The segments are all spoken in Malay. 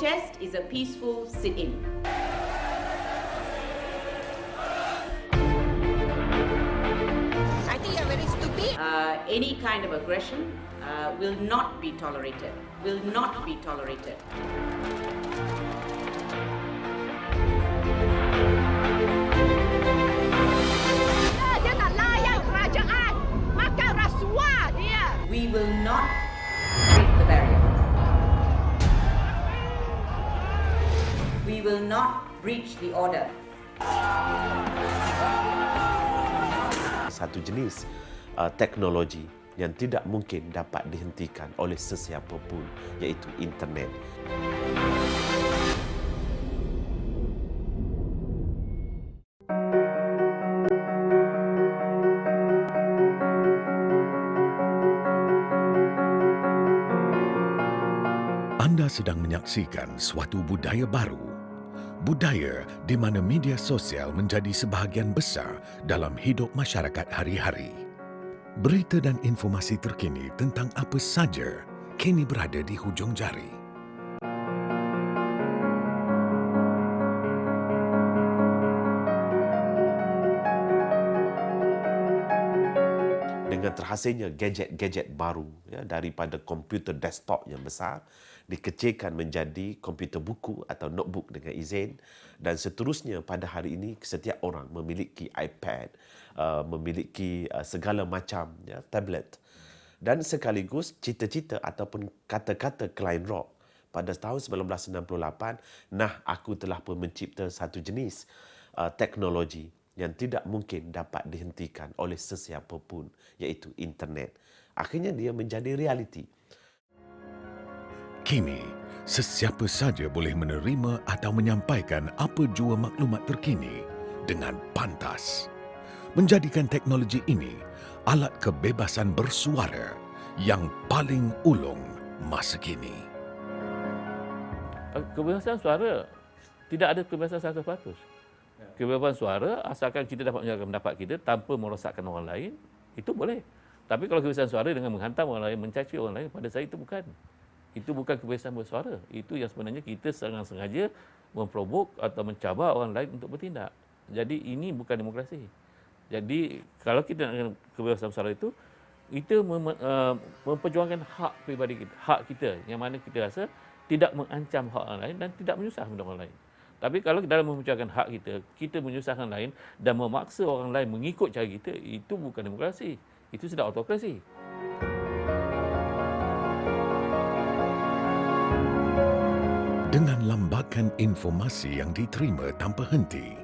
protest is a peaceful sit-in. I think you're very stupid. Any kind of aggression will not be tolerated. Will not be tolerated. Dia nak layan kerajaan. Makan rasuah dia. We will not break the barrier. We will not breach the order. Satu jenis teknologi yang tidak mungkin dapat dihentikan oleh sesiapa pun, iaitu internet. Anda sedang menyaksikan suatu budaya baru. Budaya di mana media sosial menjadi sebahagian besar dalam hidup masyarakat hari-hari. Berita dan informasi terkini tentang apa saja kini berada di hujung jari. Dengan terhasilnya gadget-gadget baru daripada komputer desktop yang besar, dikecilkan menjadi komputer buku atau notebook dengan izin, dan seterusnya pada hari ini setiap orang memiliki iPad, memiliki segala macam tablet, dan sekaligus cita-cita ataupun kata-kata Klein Rock pada tahun 1968, aku telah pun mencipta satu jenis teknologi yang tidak mungkin dapat dihentikan oleh sesiapa pun, iaitu internet. Akhirnya dia menjadi realiti. Kini, sesiapa saja boleh menerima atau menyampaikan apa jua maklumat terkini dengan pantas. Menjadikan teknologi ini alat kebebasan bersuara yang paling ulung masa kini. Kebebasan suara, tidak ada kebebasan 100%. Kebebasan suara, asalkan kita dapat menjaga pendapat kita tanpa merosakkan orang lain, itu boleh. Tapi kalau kebebasan suara dengan menghantam orang lain, mencaci orang lain, pada saya itu bukan. Itu bukan kebebasan bersuara. Itu yang sebenarnya kita sengaja memprovok atau mencabar orang lain untuk bertindak. Jadi ini bukan demokrasi. Jadi kalau kita nak kebebasan bersuara itu, kita memperjuangkan hak peribadi kita, hak kita yang mana kita rasa tidak mengancam hak orang lain dan tidak menyusahkan orang lain. Tapi kalau dalam memperjuangkan hak kita, kita menyusahkan lain dan memaksa orang lain mengikut cara kita, itu bukan demokrasi. Itu sudah autokrasi. Dengan lambakan informasi yang diterima tanpa henti,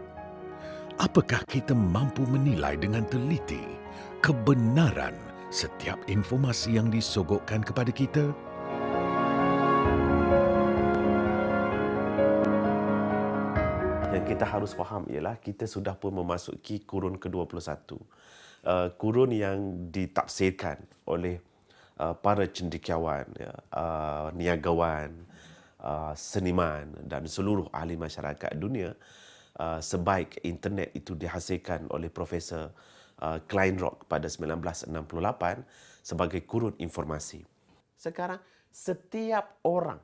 apakah kita mampu menilai dengan teliti kebenaran setiap informasi yang disogokkan kepada kita? Yang kita harus faham ialah kita sudah pun memasuki kurun ke-21. Kurun yang ditafsirkan oleh para cendekiawan, niagawan, seniman dan seluruh ahli masyarakat dunia, sebaik internet itu dihasilkan oleh Profesor Klein Rock pada 1968 sebagai kurun informasi. Sekarang setiap orang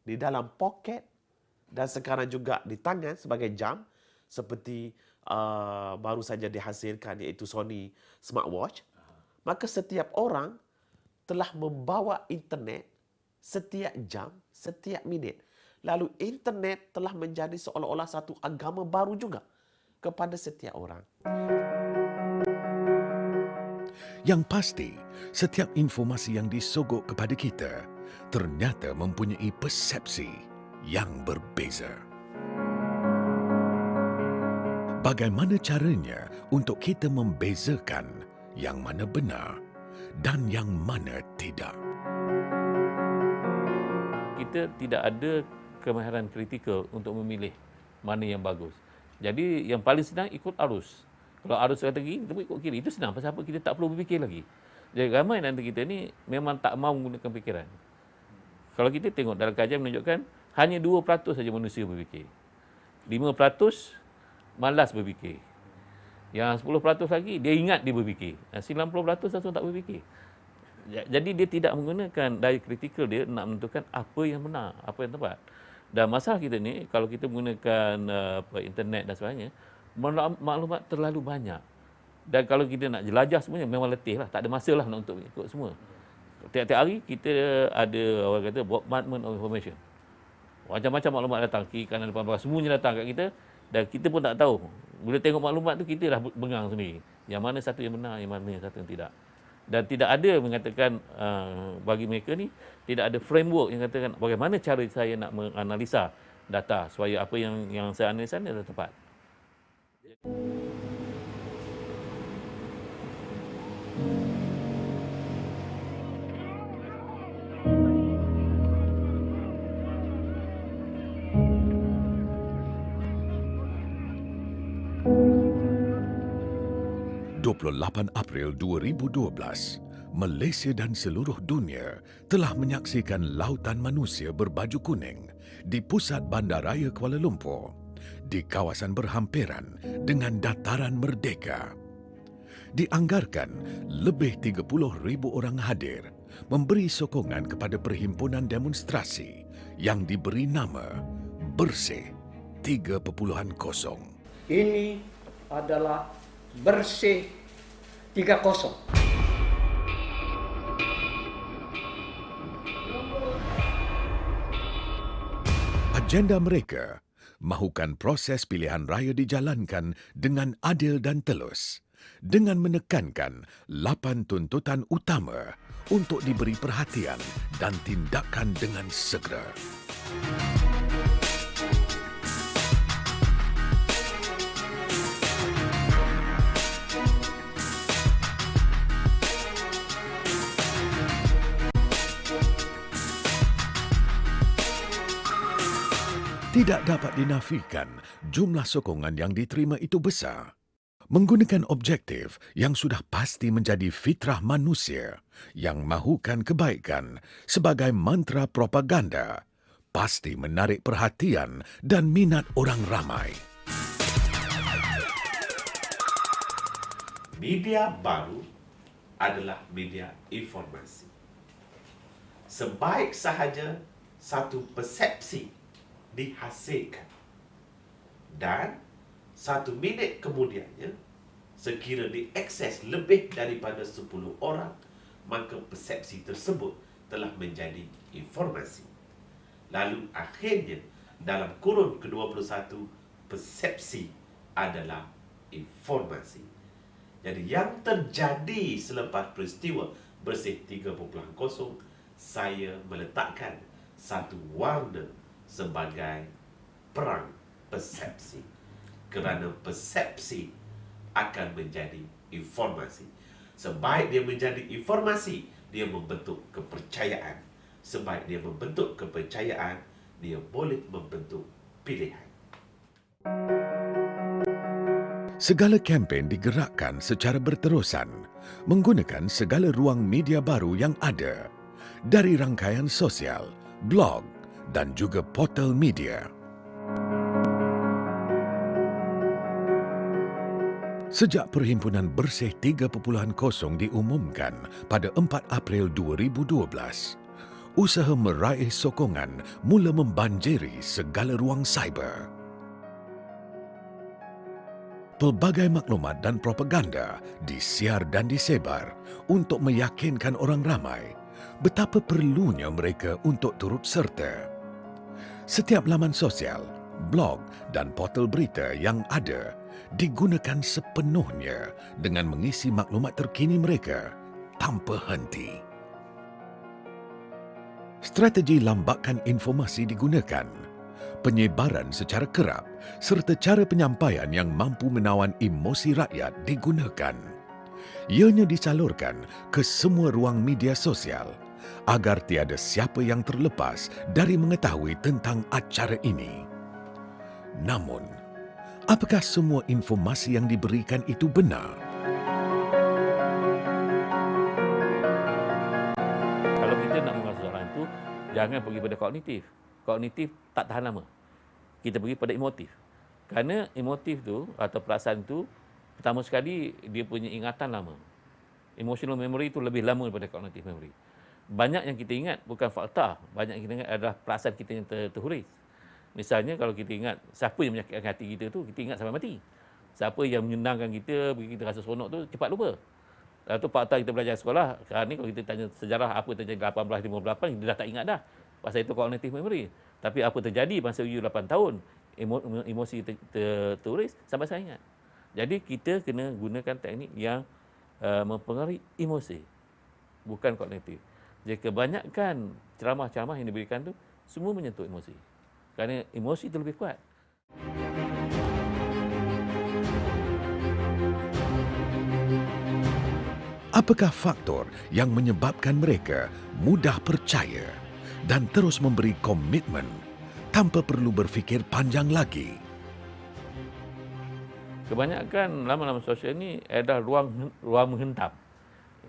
di dalam poket dan sekarang juga di tangan sebagai jam, seperti baru saja dihasilkan iaitu Sony Smartwatch, maka setiap orang telah membawa internet setiap jam, setiap minit. Lalu internet telah menjadi seolah-olah satu agama baru juga kepada setiap orang. Yang pasti, setiap informasi yang disogok kepada kita ternyata mempunyai persepsi yang berbeza. Bagaimana caranya untuk kita membezakan yang mana benar dan yang mana tidak? Kita tidak ada kemahiran kritikal untuk memilih mana yang bagus. Jadi yang paling senang ikut arus. Kalau arus kata kiri, kita ikut kiri. Itu senang. Pasal apa? Kita tak perlu berfikir lagi. Jadi ramai antara kita ni memang tak mahu menggunakan fikiran. Kalau kita tengok dalam kajian menunjukkan hanya 2% saja manusia berfikir. 5% malas berfikir. Yang 10% lagi dia ingat dia berfikir. 90% langsung tak berfikir. Jadi dia tidak menggunakan daya kritikal dia nak menentukan apa yang benar, apa yang tepat. Dan masalah kita ni, kalau kita menggunakan internet dan sebagainya, maklumat terlalu banyak. Dan kalau kita nak jelajah semuanya, memang letih lah. Tak ada masa lah untuk ikut semua. Tiap-tiap hari kita ada orang kata bombardment of information. Macam-macam maklumat datang, kiri kanan depan belakang, semuanya datang kat kita dan kita pun tak tahu. Bila tengok maklumat tu kita dah bengang sendiri. Yang mana satu yang benar, yang mana yang satu yang tidak. Dan tidak ada mengatakan bagi mereka ni tidak ada framework yang katakan bagaimana cara saya nak menganalisa data supaya apa yang saya analisa ni adalah tepat. 28 April 2012, Malaysia dan seluruh dunia telah menyaksikan lautan manusia berbaju kuning di pusat Bandaraya Kuala Lumpur, di kawasan berhampiran dengan dataran merdeka. Dianggarkan lebih 30,000 orang hadir memberi sokongan kepada perhimpunan demonstrasi yang diberi nama Bersih 3.0. Ini adalah Bersih 3.0. Agenda mereka mahukan proses pilihan raya dijalankan dengan adil dan telus dengan menekankan 8 tuntutan utama untuk diberi perhatian dan tindakan dengan segera. Tidak dapat dinafikan jumlah sokongan yang diterima itu besar. Menggunakan objektif yang sudah pasti menjadi fitrah manusia yang mahukan kebaikan sebagai mantra propaganda, pasti menarik perhatian dan minat orang ramai. Media baru adalah media informasi. Sebaik sahaja satu persepsi dihasilkan dan 1 minit kemudiannya sekira diakses lebih daripada 10 orang, maka persepsi tersebut telah menjadi informasi. Lalu akhirnya dalam kurun ke-21 persepsi adalah informasi. Jadi yang terjadi selepas peristiwa Bersih 3.0, saya meletakkan satu warna sebagai perang persepsi. Kerana persepsi akan menjadi informasi. Sebaik dia menjadi informasi, dia membentuk kepercayaan. Sebaik dia membentuk kepercayaan, dia boleh membentuk pilihan. Segala kempen digerakkan secara berterusan menggunakan segala ruang media baru yang ada, dari rangkaian sosial, blog dan juga portal media. Sejak Perhimpunan Bersih 3.0 diumumkan pada 4 April 2012, usaha meraih sokongan mula membanjiri segala ruang cyber. Pelbagai maklumat dan propaganda disiar dan disebar untuk meyakinkan orang ramai betapa perlunya mereka untuk turut serta. Setiap laman sosial, blog dan portal berita yang ada digunakan sepenuhnya dengan mengisi maklumat terkini mereka tanpa henti. Strategi lambakan informasi digunakan, penyebaran secara kerap serta cara penyampaian yang mampu menawan emosi rakyat digunakan. Ianya disalurkan ke semua ruang media sosial agar tiada siapa yang terlepas dari mengetahui tentang acara ini. Namun, apakah semua informasi yang diberikan itu benar? Kalau kita nak menguasai soalan itu, jangan pergi pada kognitif. Kognitif tak tahan lama. Kita pergi pada emotif. Kerana emotif tu atau perasaan tu, pertama sekali dia punya ingatan lama. Emotional memory itu lebih lama daripada cognitive memory. Banyak yang kita ingat bukan fakta, banyak yang kita ingat adalah perasaan kita yang tertulis. Misalnya kalau kita ingat siapa yang menyakitkan hati kita tu, kita ingat sampai mati. Siapa yang menyenangkan kita, bagi kita rasa seronok tu, cepat lupa. Lepas tu fakta kita belajar sekolah, sekarang ni kalau kita tanya sejarah apa terjadi 1858, kita dah tak ingat dah. Pasal itu cognitive memory. Tapi apa terjadi masa usia 8 tahun, emosi tertulis, sampai saya ingat. Jadi kita kena gunakan teknik yang mempengaruhi emosi, bukan kognitif. Jadi kebanyakan ceramah-ceramah yang diberikan tu semua menyentuh emosi. Kerana emosi itu lebih kuat. Apakah faktor yang menyebabkan mereka mudah percaya dan terus memberi komitmen tanpa perlu berfikir panjang lagi? Kebanyakan laman-laman sosial ni adalah ruang menghentam.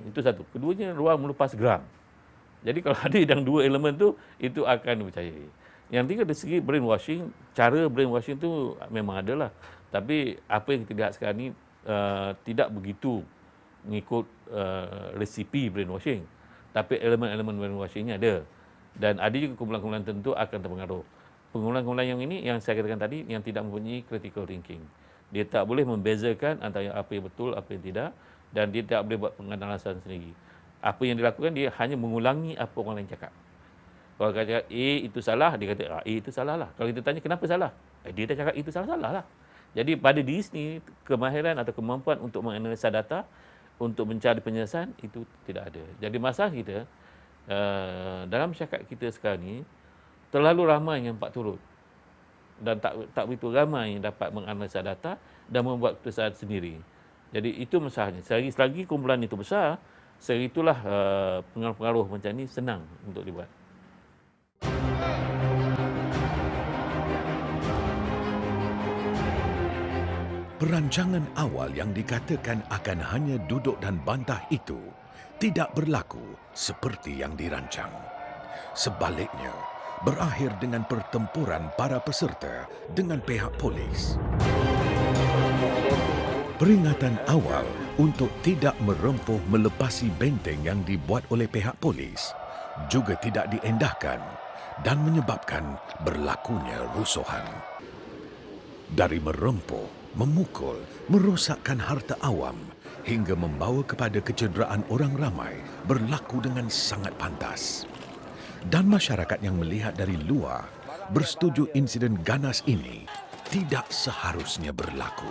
Itu satu. Keduanya, ruang melupas geram. Jadi kalau ada yang dua elemen tu, itu akan dipercayai. Yang tiga dari segi brainwashing, cara brainwashing tu memang adalah. Tapi apa yang kita lihat sekarang ni tidak begitu mengikut resipi brainwashing. Tapi elemen-elemen brainwashing ni ada. Dan ada juga kumpulan-kumpulan tertentu akan terpengaruh. Kumpulan-kumpulan yang ini, yang saya katakan tadi, yang tidak mempunyai critical thinking. Dia tak boleh membezakan antara apa yang betul, apa yang tidak, dan dia tak boleh buat penganalisan sendiri. Apa yang dilakukan, dia hanya mengulangi apa orang lain cakap. Kalau kata A itu salah, dia kata A itu salah lah. Kalau kita tanya kenapa salah, dia tak cakap itu salah lah. Jadi pada diri sendiri, kemahiran atau kemampuan untuk menganalisa data, untuk mencari penyelesaian, itu tidak ada. Jadi masalah kita, dalam masyarakat kita sekarang ni, terlalu ramai yang empat turut. Dan tak begitu ramai yang dapat menganalisa data dan membuat keputusan sendiri. Jadi itu masalahnya. Selagi kumpulan itu besar, segitulah pengaruh-pengaruh macam ni senang untuk dibuat. Perancangan awal yang dikatakan akan hanya duduk dan bantah itu tidak berlaku seperti yang dirancang. Sebaliknya, berakhir dengan pertempuran para peserta dengan pihak polis. Peringatan awal untuk tidak merempuh melepasi benteng yang dibuat oleh pihak polis juga tidak diendahkan dan menyebabkan berlakunya rusuhan. Dari merempuh, memukul, merosakkan harta awam hingga membawa kepada kecederaan orang ramai berlaku dengan sangat pantas. Dan masyarakat yang melihat dari luar bersetuju insiden ganas ini tidak seharusnya berlaku.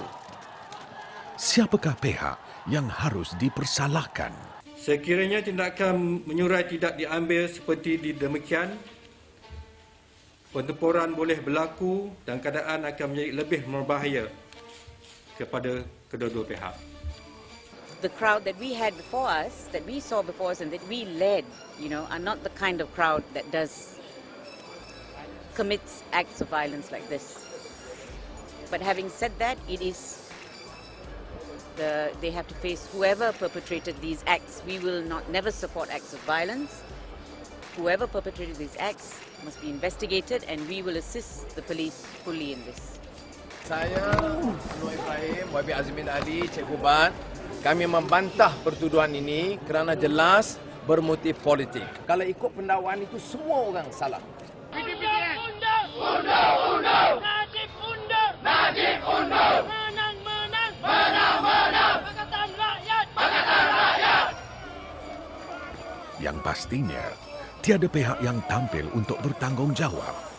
Siapakah pihak yang harus dipersalahkan? Sekiranya tindakan menyurai tidak diambil seperti demikian, pertempuran boleh berlaku dan keadaan akan menjadi lebih berbahaya kepada kedua-dua pihak. The crowd that we had before us, that we saw before us and that we led, are not the kind of crowd that commits acts of violence like this. But having said that, they have to face whoever perpetrated these acts. We will never support acts of violence. Whoever perpetrated these acts must be investigated and we will assist the police fully in this. Saya, Nur Ibrahim, YB Azmin Ali, Cikgu Bat, kami membantah pertuduhan ini kerana jelas bermotif politik. Kalau ikut pendakwaan itu semua orang salah. Undang! Undang! Najib undang! Najib undang! Menang! Menang! Pakatan Rakyat! Pakatan Rakyat! Yang pastinya, tiada pihak yang tampil untuk bertanggungjawab.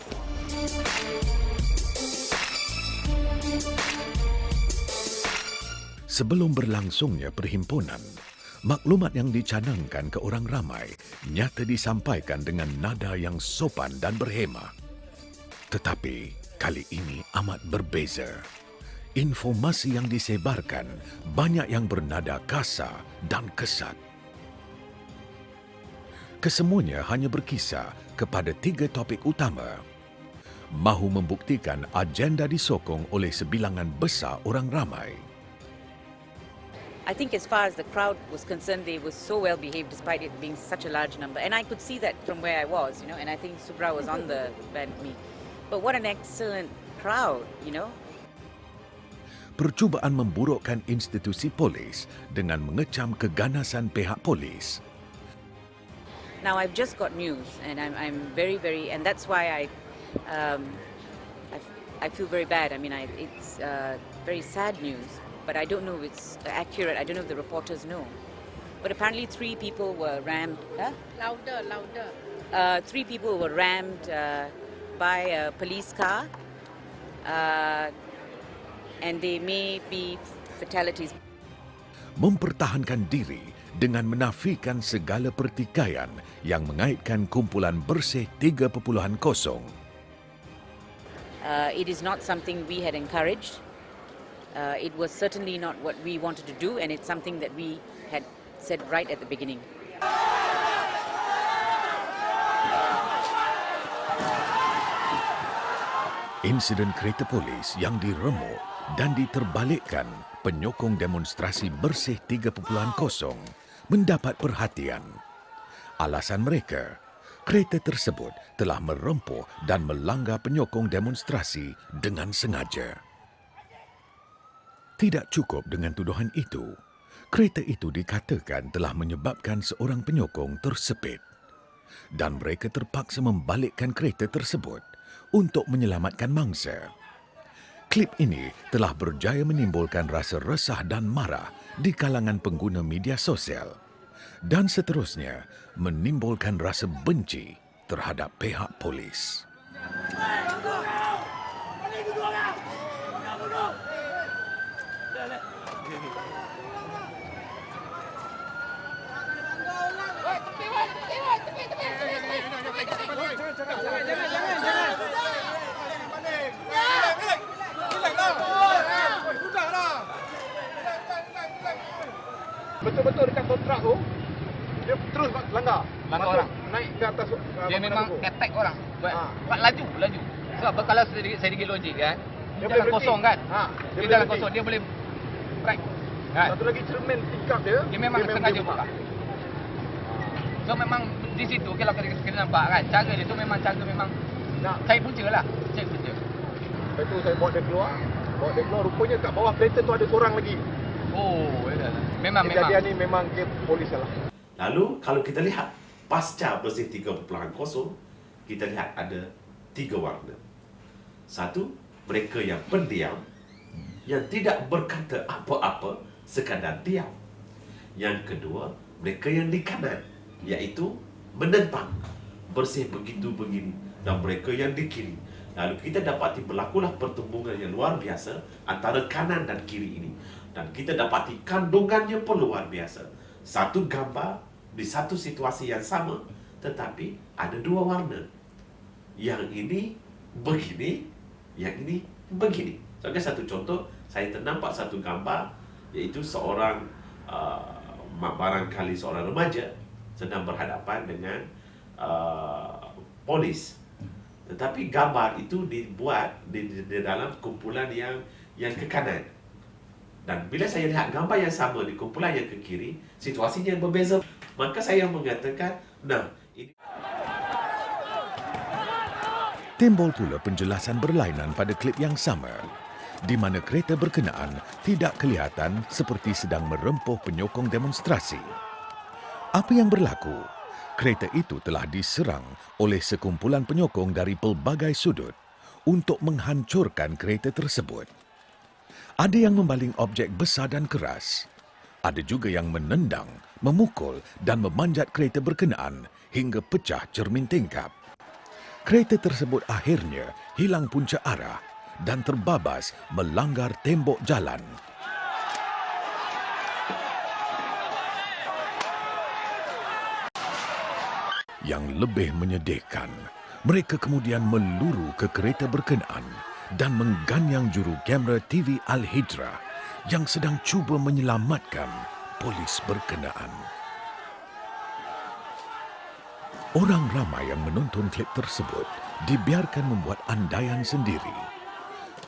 Sebelum berlangsungnya perhimpunan, maklumat yang dicanangkan ke orang ramai nyata disampaikan dengan nada yang sopan dan berhemah. Tetapi kali ini amat berbeza. Informasi yang disebarkan banyak yang bernada kasar dan kesat. Kesemuanya hanya berkisar kepada 3 topik utama. Mahu membuktikan agenda disokong oleh sebilangan besar orang ramai. I think as far as the crowd was concerned, they were so well behaved despite it being such a large number. And I could see that from where I was, and I think Subra was on the band with me. But what an excellent crowd, percubaan memburukkan institusi polis dengan mengecam keganasan pihak polis. Now I've just got news, and I'm very, and that's why I feel very bad. I mean, it's very sad news, but I don't know if it's accurate. I don't know if the reporters know. But apparently 3 people were rammed. Louder, louder. 3 people were rammed by a police car, and they may be fatalities. Mempertahankan diri dengan menafikan segala pertikaian yang mengaitkan kumpulan Bersih 3.0. It is not something we had encouraged. It was certainly not what we wanted to do, and it's something that we had said right at the beginning. Insiden kereta polis yang diremuk dan diterbalikkan penyokong demonstrasi Bersih 3.0 mendapat perhatian. Alasan mereka, kereta tersebut telah merempuh dan melanggar penyokong demonstrasi dengan sengaja. Tidak cukup dengan tuduhan itu, kereta itu dikatakan telah menyebabkan seorang penyokong tersepit dan mereka terpaksa membalikkan kereta tersebut untuk menyelamatkan mangsa. Klip ini telah berjaya menimbulkan rasa resah dan marah di kalangan pengguna media sosial dan seterusnya menimbulkan rasa benci terhadap pihak polis. Betul-betul dekat kontrak tu, dia terus langgar orang. Naik ke atas. Dia memang attack orang. Buat laju. Sebab kalau saya dikit logik kan, dia jalan kosong kan. Dia jalan kosong, dia boleh break. Kan? Satu lagi cermin tingkap dia memang sengaja buka. So memang di situ kalau kita nampak kan, cara dia tu memang cari punca lah. Cari punca. Lepas tu saya bawa dia keluar. Rupanya kat bawah kereta tu ada seorang lagi. Oh, memang. Kejadian ni memang polis salah. Lalu kalau kita lihat pasca Bersih 3.0, kita lihat ada 3 warna. Satu, mereka yang pendiam, yang tidak berkata apa-apa, sekadar diam. Yang kedua, mereka yang di kanan, iaitu menentang Bersih begitu begini, dan mereka yang di kiri. Lalu kita dapati berlakulah pertumbungan yang luar biasa antara kanan dan kiri ini. Dan kita dapati kandungannya pun luar biasa. Satu gambar di satu situasi yang sama, tetapi ada 2 warna. Yang ini begini, yang ini begini. Sebagai satu contoh, saya ternampak satu gambar, iaitu seorang barangkali seorang remaja sedang berhadapan dengan polis. Tetapi gambar itu dibuat di dalam kumpulan yang ke kanan. Dan bila saya lihat gambar yang sama di kumpulan yang ke kiri, situasinya berbeza. Maka saya mengatakan, ini. Timbul pula penjelasan berlainan pada klip yang sama, di mana kereta berkenaan tidak kelihatan seperti sedang merempuh penyokong demonstrasi. Apa yang berlaku? Kereta itu telah diserang oleh sekumpulan penyokong dari pelbagai sudut untuk menghancurkan kereta tersebut. Ada yang membaling objek besar dan keras. Ada juga yang menendang, memukul dan memanjat kereta berkenaan hingga pecah cermin tingkap. Kereta tersebut akhirnya hilang punca arah dan terbabas melanggar tembok jalan. Yang lebih menyedihkan, mereka kemudian meluru ke kereta berkenaan dan mengganyang juru kamera TV Al-Hijrah yang sedang cuba menyelamatkan polis berkenaan. Orang ramai yang menonton klip tersebut dibiarkan membuat andaian sendiri.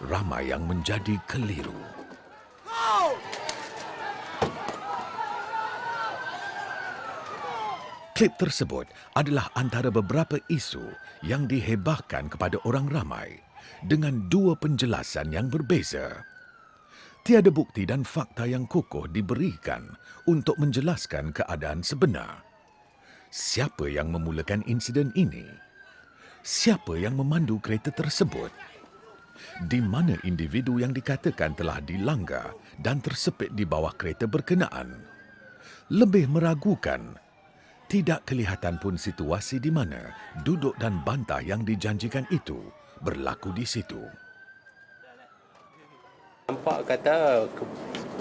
Ramai yang menjadi keliru. Klip tersebut adalah antara beberapa isu yang dihebahkan kepada orang ramai dengan 2 penjelasan yang berbeza. Tiada bukti dan fakta yang kokoh diberikan untuk menjelaskan keadaan sebenar. Siapa yang memulakan insiden ini? Siapa yang memandu kereta tersebut? Di mana individu yang dikatakan telah dilanggar dan tersepit di bawah kereta berkenaan? Lebih meragukan, tidak kelihatan pun situasi di mana duduk dan bantah yang dijanjikan itu berlaku di situ. Nampak kata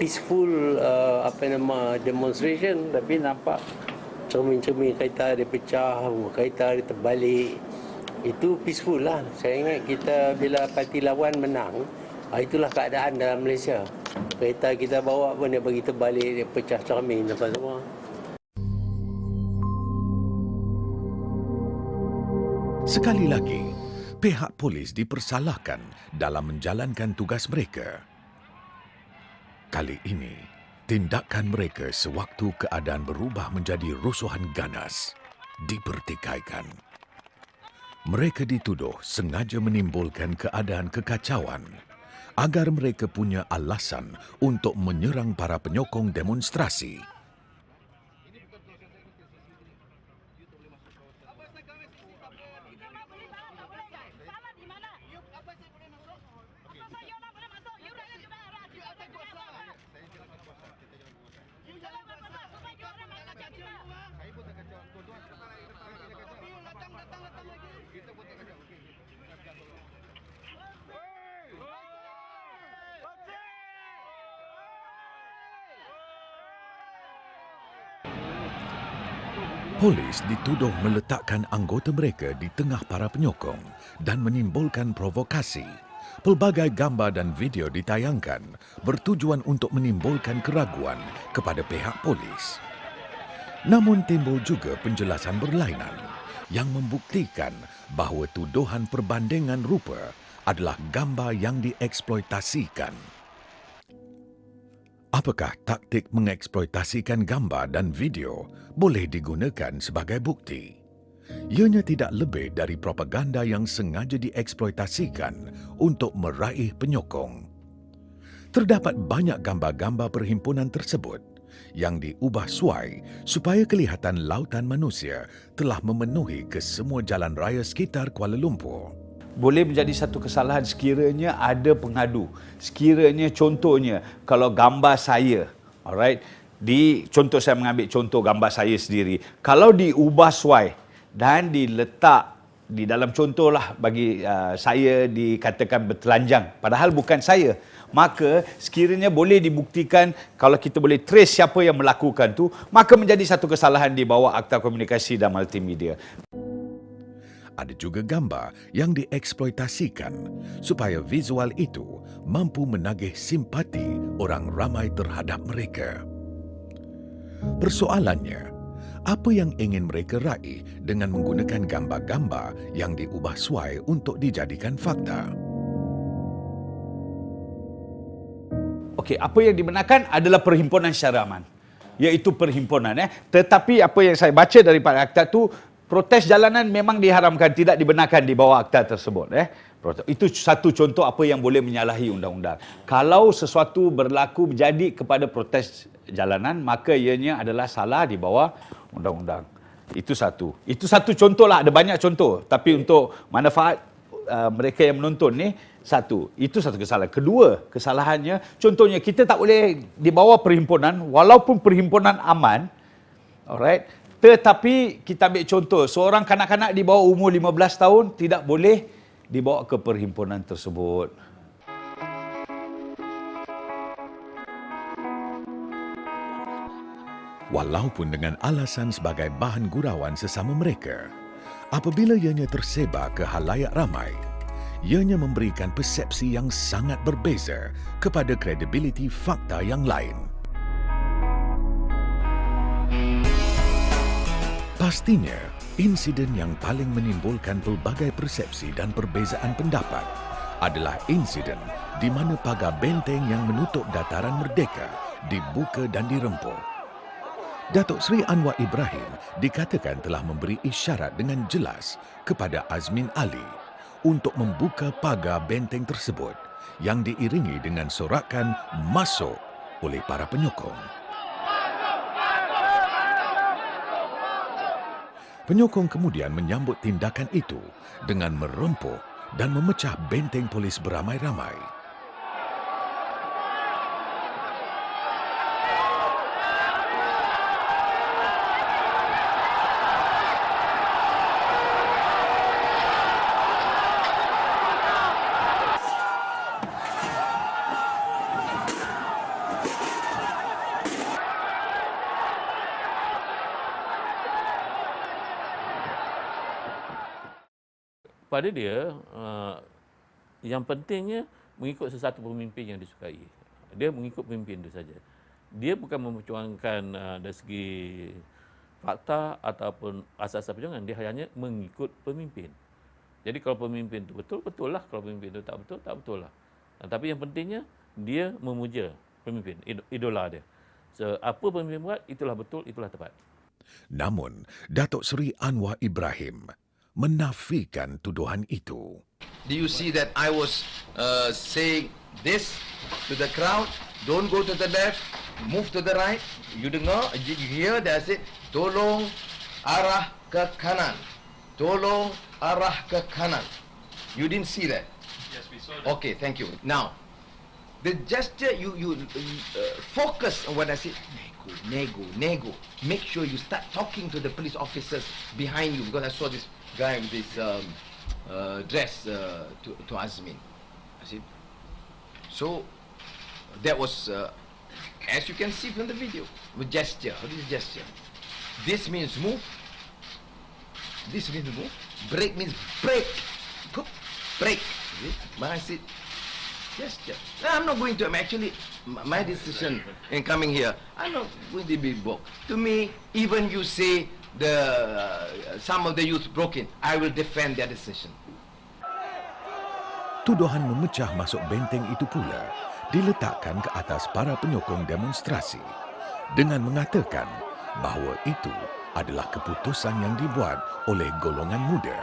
peaceful demonstration, tapi nampak cermin-cermin kereta dia pecah, kereta dia terbalik. Itu peaceful lah. Saya ingat kita bila parti lawan menang, itulah keadaan dalam Malaysia. Kereta kita bawa pun dia bagi terbalik, dia pecah cermin apa semua. Sekali lagi, pihak polis dipersalahkan dalam menjalankan tugas mereka. Kali ini, tindakan mereka sewaktu keadaan berubah menjadi rusuhan ganas dipertikaikan. Mereka dituduh sengaja menimbulkan keadaan kekacauan agar mereka punya alasan untuk menyerang para penyokong demonstrasi. Polis dituduh meletakkan anggota mereka di tengah para penyokong dan menimbulkan provokasi. Pelbagai gambar dan video ditayangkan bertujuan untuk menimbulkan keraguan kepada pihak polis. Namun timbul juga penjelasan berlainan yang membuktikan bahawa tuduhan perbandingan rupa adalah gambar yang dieksploitasikan. Apakah taktik mengeksploitasikan gambar dan video boleh digunakan sebagai bukti? Ianya tidak lebih dari propaganda yang sengaja dieksploitasikan untuk meraih penyokong. Terdapat banyak gambar-gambar perhimpunan tersebut yang diubah suai supaya kelihatan lautan manusia telah memenuhi ke semua jalan raya sekitar Kuala Lumpur. Boleh menjadi satu kesalahan sekiranya ada pengadu. Sekiranya contohnya kalau gambar saya, alright, contoh saya mengambil contoh gambar saya sendiri. Kalau diubah suai dan diletak di dalam contohlah bagi saya dikatakan bertelanjang, padahal bukan saya, maka sekiranya boleh dibuktikan kalau kita boleh trace siapa yang melakukan tu, maka menjadi satu kesalahan di bawah Akta Komunikasi dan Multimedia. Ada juga gambar yang dieksploitasikan supaya visual itu mampu menagih simpati orang ramai terhadap mereka. Persoalannya, apa yang ingin mereka raih dengan menggunakan gambar-gambar yang diubah suai untuk dijadikan fakta? Okey, apa yang dibenarkan adalah perhimpunan secara aman, iaitu perhimpunan. Tetapi apa yang saya baca daripada akta tu, protes jalanan memang diharamkan, tidak dibenarkan di bawah akta tersebut. Itu satu contoh apa yang boleh menyalahi undang-undang. Kalau sesuatu berlaku menjadi kepada protes jalanan, maka ianya adalah salah di bawah undang-undang. Itu satu. Itu satu contoh lah, ada banyak contoh. Tapi untuk manfaat mereka yang menonton ni, satu. Itu satu kesalahan. Kedua, kesalahannya, contohnya kita tak boleh di bawah perhimpunan, walaupun perhimpunan aman, alright, tetapi kita ambil contoh, seorang kanak-kanak di bawah umur 15 tahun tidak boleh dibawa ke perhimpunan tersebut. Walaupun dengan alasan sebagai bahan gurauan sesama mereka, apabila ianya tersebar ke halayak ramai, ianya memberikan persepsi yang sangat berbeza kepada kredibiliti fakta yang lain. Pastinya, insiden yang paling menimbulkan pelbagai persepsi dan perbezaan pendapat adalah insiden di mana pagar benteng yang menutup dataran Merdeka dibuka dan dirempuh. Datuk Seri Anwar Ibrahim dikatakan telah memberi isyarat dengan jelas kepada Azmin Ali untuk membuka pagar benteng tersebut yang diiringi dengan sorakan "Masuk" oleh para penyokong. Penyokong kemudian menyambut tindakan itu dengan merempuk dan memecah benteng polis beramai-ramai. Pada dia, yang pentingnya mengikut sesuatu pemimpin yang disukai. Dia mengikut pemimpin itu saja. Dia bukan memperjuangkan dari segi fakta ataupun asas perjuangan. Dia hanya mengikut pemimpin. Jadi kalau pemimpin itu betul, betul lah. Kalau pemimpin itu tak betul, tak betul lah. Tapi yang pentingnya, dia memuja pemimpin, idola dia. So, apa pemimpin buat, itulah betul, itulah tepat. Namun, Datuk Seri Anwar Ibrahim menafikan tuduhan itu. Do you see that I was saying this to the crowd? Don't go to the left, move to the right. You dengar, you hear that I said, tolong arah ke kanan. Tolong arah ke kanan. You didn't see that? Yes, we saw that. Okay, thank you. Now, the gesture, you focus on what I said. Nego. Make sure you start talking to the police officers behind you, because I saw this guy with this dress to Azmin. I see. So that was, as you can see from the video, with gesture. What is gesture? This means move. This means move. Break means break. Break. But I said gesture. I'm not going to. Actually, my decision in coming here, I'm not going to be broke. To me, even you say some of the youth broken, I will defend their decision. Tuduhan memecah masuk benteng itu pula diletakkan ke atas para penyokong demonstrasi dengan mengatakan bahawa itu adalah keputusan yang dibuat oleh golongan muda.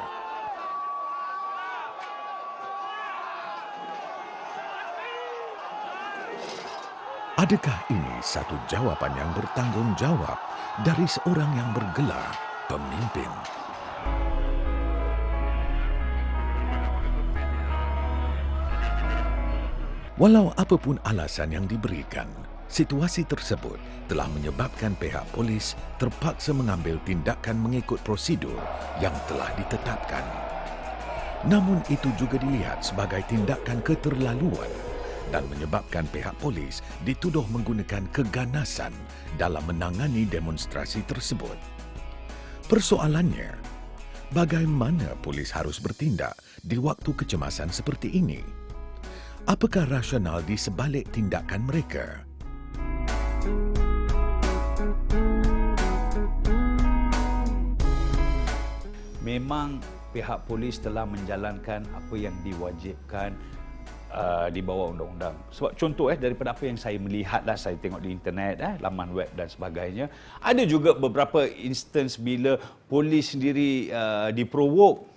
Adakah ini satu jawapan yang bertanggungjawab dari seorang yang bergelar pemimpin? Walau apapun alasan yang diberikan, situasi tersebut telah menyebabkan pihak polis terpaksa mengambil tindakan mengikut prosedur yang telah ditetapkan. Namun itu juga dilihat sebagai tindakan keterlaluan dan menyebabkan pihak polis dituduh menggunakan keganasan dalam menangani demonstrasi tersebut. Persoalannya, bagaimana polis harus bertindak di waktu kecemasan seperti ini? Apakah rasional di sebalik tindakan mereka? Memang pihak polis telah menjalankan apa yang diwajibkan di bawah undang-undang. Sebab contoh daripada apa yang saya melihatlah, saya tengok di internet, laman web dan sebagainya, ada juga beberapa instance bila polis sendiri diprovok.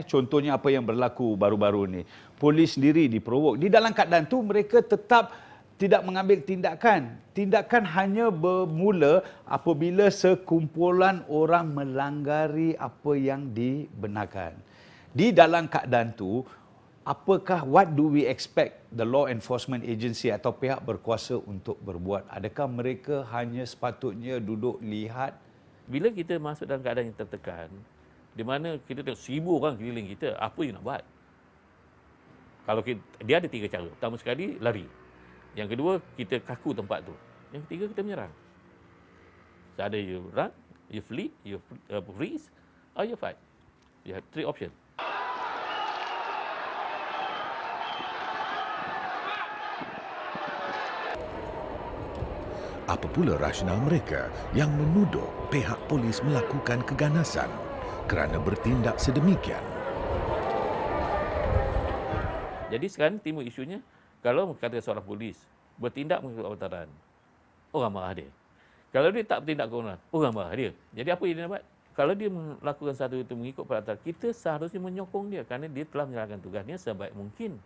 Contohnya apa yang berlaku baru-baru ni. Polis sendiri diprovok. Di dalam keadaan tu mereka tetap tidak mengambil tindakan. Tindakan hanya bermula apabila sekumpulan orang melanggari apa yang dibenarkan. Di dalam keadaan tu, apakah, what do we expect the law enforcement agency atau pihak berkuasa untuk berbuat? Adakah mereka hanya sepatutnya duduk lihat? Bila kita masuk dalam keadaan yang tertekan, di mana kita tengok 1,000 orang keliling kita, apa yang nak buat? Kalau dia ada 3 cara. Pertama sekali, lari. Yang kedua, kita kaku tempat tu. Yang ketiga, kita menyerang. So, ada you run, you flee, you freeze, or you fight. You have 3 options. Apa pula rasional mereka yang menuduh pihak polis melakukan keganasan kerana bertindak sedemikian? Jadi sekarang timbul isunya, kalau kata seorang polis bertindak mengikut awataran, orang marah dia. Kalau dia tak bertindak ke orang marah dia. Jadi apa yang dia dapat? Kalau dia melakukan satu itu mengikut peraturan, kita seharusnya menyokong dia kerana dia telah menjalankan tugasnya sebaik mungkin.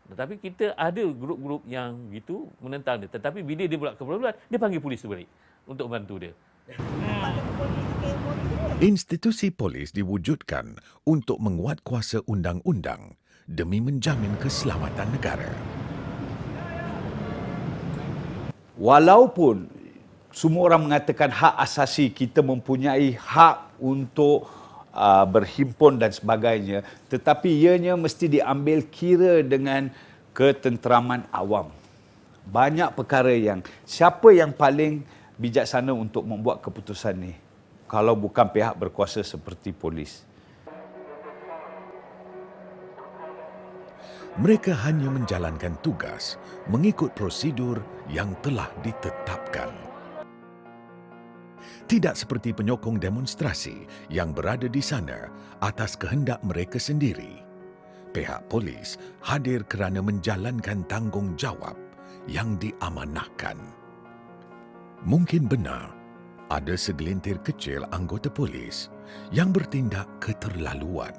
Tetapi kita ada grup-grup yang gitu menentang dia. Tetapi bila dia buat keperluan, dia panggil polis tu balik untuk bantu dia. Institusi polis diwujudkan untuk menguatkuasa undang-undang demi menjamin keselamatan negara. Walaupun semua orang mengatakan hak asasi, kita mempunyai hak untuk berhimpun dan sebagainya, tetapi ianya mesti diambil kira dengan ketenteraman awam. Banyak perkara yang siapa yang paling bijaksana untuk membuat keputusan ni kalau bukan pihak berkuasa seperti polis. Mereka hanya menjalankan tugas mengikut prosedur yang telah ditetapkan. Tidak seperti penyokong demonstrasi yang berada di sana atas kehendak mereka sendiri. Pihak polis hadir kerana menjalankan tanggungjawab yang diamanahkan. Mungkin benar, ada segelintir kecil anggota polis yang bertindak keterlaluan.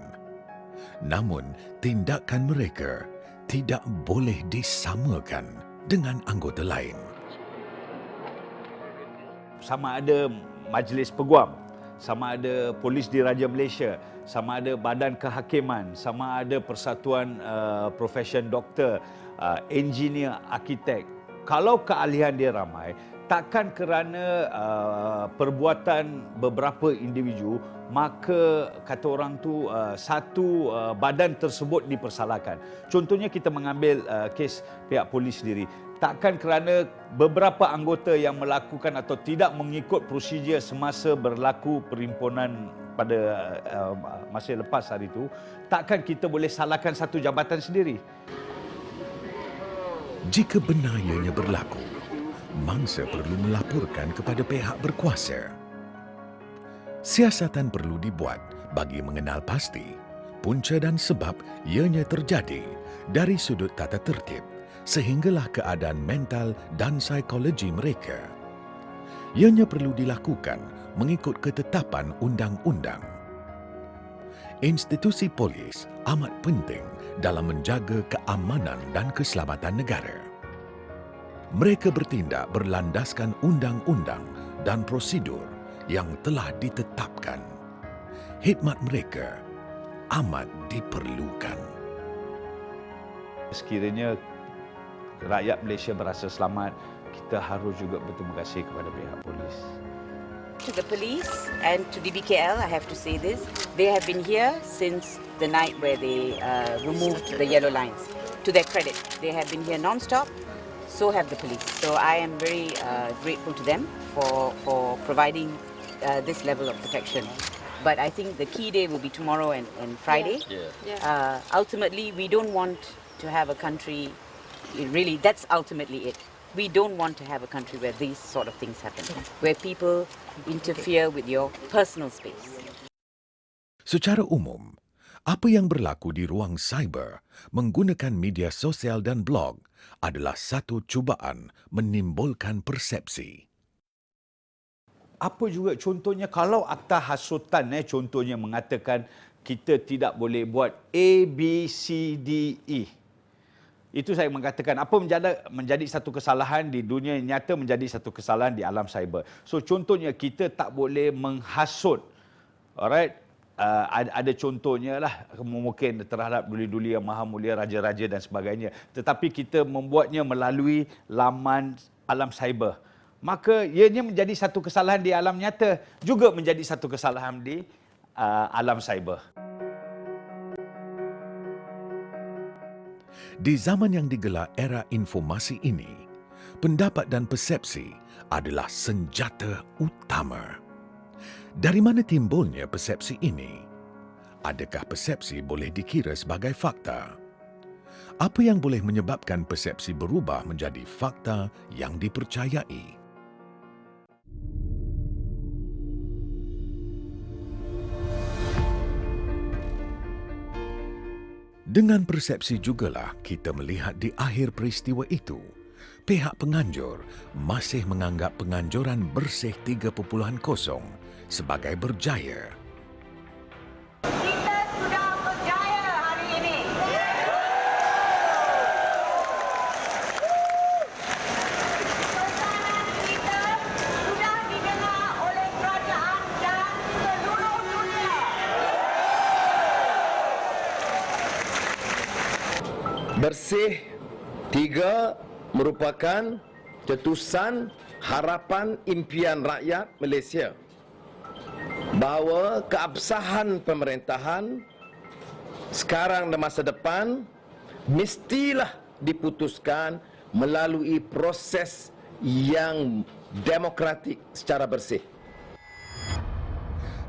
Namun, tindakan mereka tidak boleh disamakan dengan anggota lain. Sama ada Majlis Peguam, sama ada Polis Diraja Malaysia, sama ada Badan Kehakiman, sama ada Persatuan Profesion Doktor, Engineer, Arkitek. Kalau keahlian dia ramai, takkan kerana perbuatan beberapa individu, maka kata orang tu satu badan tersebut dipersalahkan. Contohnya kita mengambil kes pihak polis sendiri. Takkan kerana beberapa anggota yang melakukan atau tidak mengikut prosedur semasa berlaku perhimpunan pada masa lepas hari itu, takkan kita boleh salahkan satu jabatan sendiri. Jika benar ianya berlaku, mangsa perlu melaporkan kepada pihak berkuasa. Siasatan perlu dibuat bagi mengenal pasti punca dan sebab ianya terjadi dari sudut tata tertib sehinggalah keadaan mental dan psikologi mereka. Ianya perlu dilakukan mengikut ketetapan undang-undang. Institusi polis amat penting dalam menjaga keamanan dan keselamatan negara. Mereka bertindak berlandaskan undang-undang dan prosedur yang telah ditetapkan. Khidmat mereka amat diperlukan. Sekiranya rakyat Malaysia berasa selamat, kita harus juga berterima kasih kepada pihak polis. To the police and to DBKL, I have to say this. They have been here since the night where they removed the yellow lines. To their credit, they have been here non-stop. So have the police. So I am very grateful to them for providing this level of protection. But I think the key day will be tomorrow and Friday. Ultimately, we don't want to have a country, really, that's ultimately it. We don't want to have a country where these sort of things happen, where people interfere with your personal space. Secara umum, apa yang berlaku di ruang cyber menggunakan media sosial dan blog adalah satu cubaan menimbulkan persepsi. Apa juga contohnya kalau akta hasutan contohnya mengatakan kita tidak boleh buat A, B, C, D, E. Itu saya mengatakan apa menjadi satu kesalahan di dunia nyata menjadi satu kesalahan di alam cyber. So contohnya kita tak boleh menghasut. Alright? Ada contohnya lah mungkin terhadap duli-duli yang maha mulia, raja-raja dan sebagainya. Tetapi kita membuatnya melalui laman alam cyber. Maka ianya menjadi satu kesalahan di alam nyata, juga menjadi satu kesalahan di alam cyber. Di zaman yang digelar era informasi ini, pendapat dan persepsi adalah senjata utama. Dari mana timbulnya persepsi ini? Adakah persepsi boleh dikira sebagai fakta? Apa yang boleh menyebabkan persepsi berubah menjadi fakta yang dipercayai? Dengan persepsi jugalah kita melihat di akhir peristiwa itu, pihak penganjur masih menganggap penganjuran bersih 3.0 sebagai berjaya. Kita sudah berjaya hari ini. Bersih 3 merupakan cetusan harapan impian rakyat Malaysia bahawa keabsahan pemerintahan sekarang dan masa depan mestilah diputuskan melalui proses yang demokratik secara bersih.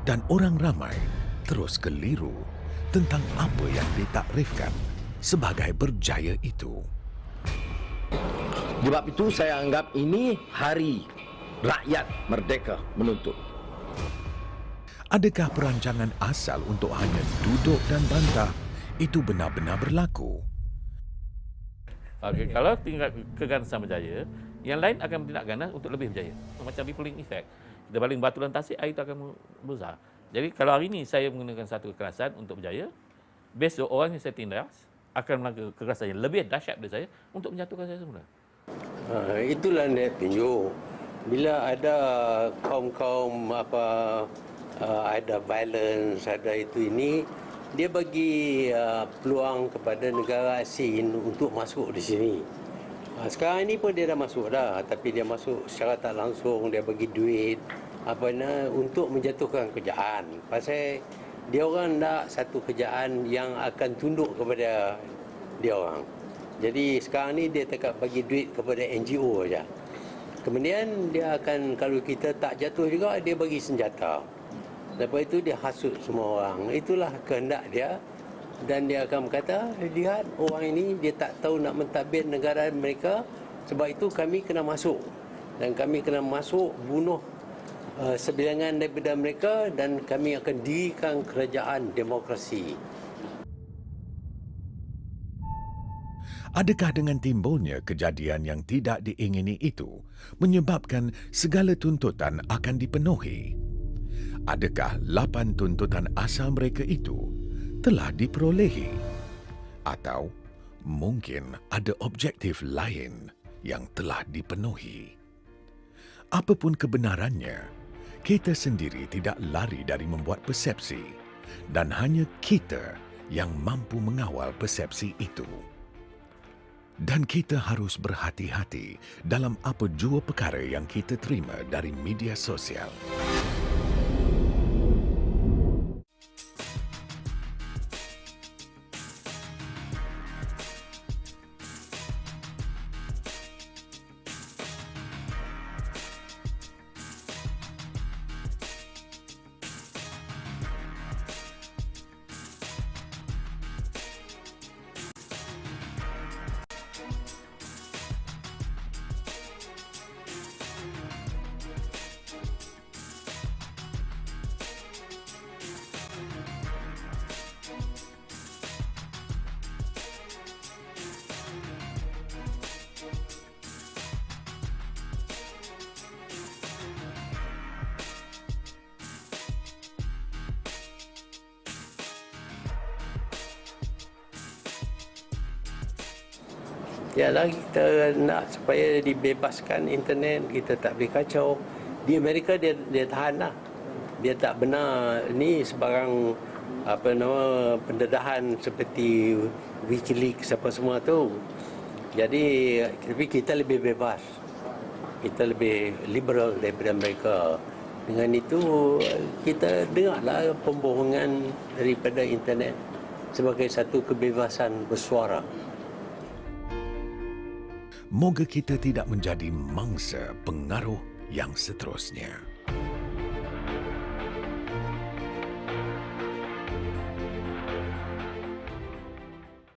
Dan orang ramai terus keliru tentang apa yang ditakrifkan sebagai berjaya itu. Sebab itu saya anggap ini hari rakyat merdeka menuntut. Adakah perancangan asal untuk hanya duduk dan bantah itu benar-benar berlaku? Okay, kalau tingkat keganasan berjaya, yang lain akan bertindak ganas untuk lebih berjaya. Macam rippling effect. Kita baling batu dan tasik, air itu akan besar. Jadi kalau hari ini saya menggunakan satu kekerasan untuk berjaya, besok orang yang saya tindas akan melakukan kekerasan yang lebih dahsyat dari saya untuk menjatuhkan saya semula. Itulah dia tunjuk. Bila ada kaum-kaum ada violence, ada itu ini, dia bagi peluang kepada negara asing untuk masuk di sini. Sekarang ini pun dia dah masuk dah, tapi dia masuk secara tak langsung, dia bagi duit untuk menjatuhkan kerajaan. Pasal dia orang nak satu kerajaan yang akan tunduk kepada dia orang. Jadi sekarang ni dia tekak bagi duit kepada NGO saja. Kemudian dia akan, kalau kita tak jatuh juga, dia bagi senjata. Lepas itu dia hasut semua orang. Itulah kehendak dia. Dan dia akan berkata, lihat orang ini dia tak tahu nak mentadbir negara mereka. Sebab itu kami kena masuk. Dan kami kena masuk bunuh sebilangan daripada mereka dan kami akan dirikan kerajaan demokrasi. Adakah dengan timbulnya kejadian yang tidak diingini itu menyebabkan segala tuntutan akan dipenuhi? Adakah 8 tuntutan asal mereka itu telah diperolehi? Atau mungkin ada objektif lain yang telah dipenuhi? Apapun kebenarannya, kita sendiri tidak lari dari membuat persepsi dan hanya kita yang mampu mengawal persepsi itu. Dan kita harus berhati-hati dalam apa jua perkara yang kita terima dari media sosial. Ialah kita nak supaya dibebaskan internet, kita tak boleh kacau. Di Amerika dia tahan lah. Dia tak benar ni sebarang pendedahan seperti WikiLeaks apa semua tu. Jadi tapi kita lebih bebas. Kita lebih liberal daripada mereka. Dengan itu kita dengarlah pembohongan daripada internet sebagai satu kebebasan bersuara. Moga kita tidak menjadi mangsa pengaruh yang seterusnya.